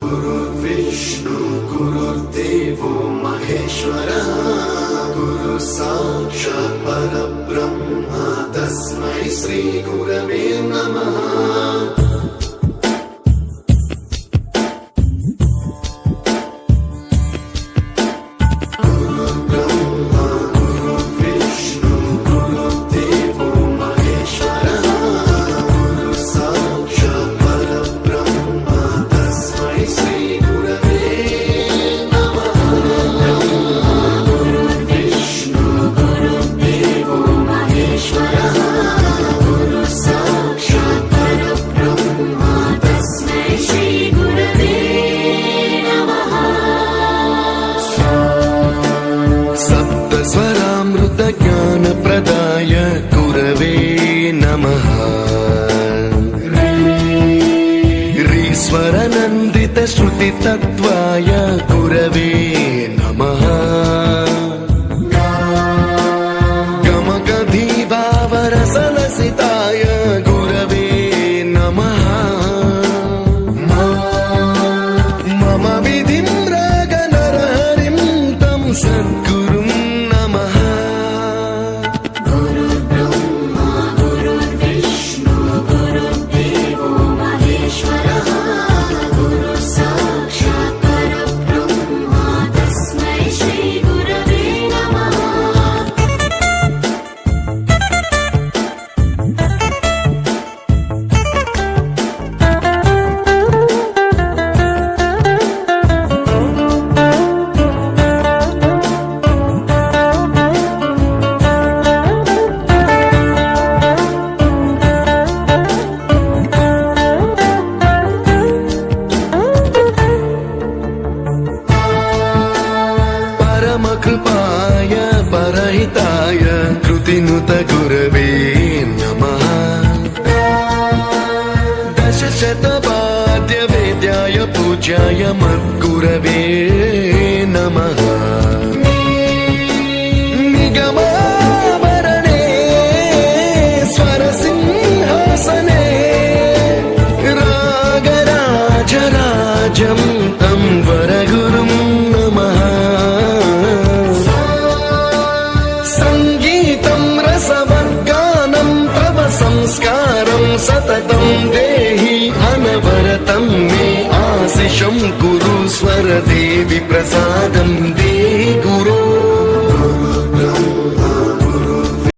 गुरुर्विष्णु गुरुर्देवो महेश्वरः गुरु साक्षात् परब्रह्म तस्मै श्री गुरवे नमः। ज्ञानप्रदाय गुरवे नमः। रीश्वरनन्दित श्रुतितत्त्वाय गुरवे नमः। गमगधीभावरसलसिताय गुरवे नमः। मम विधिं रागनरहरिं तं सद्गुरुं कृपाय परहिताय कृतिनुत गुरवे नमः। दशशतवाद्यवेद्याय पूज्याय मद्गुरवे नमः। निगमाभरणे स्वरसिंहासने रागराजराजं तं वरगुरुं नमः। संस्कारं सततं देहि अनवरतं मे आशिषं कुरु स्वरदेवि प्रसादं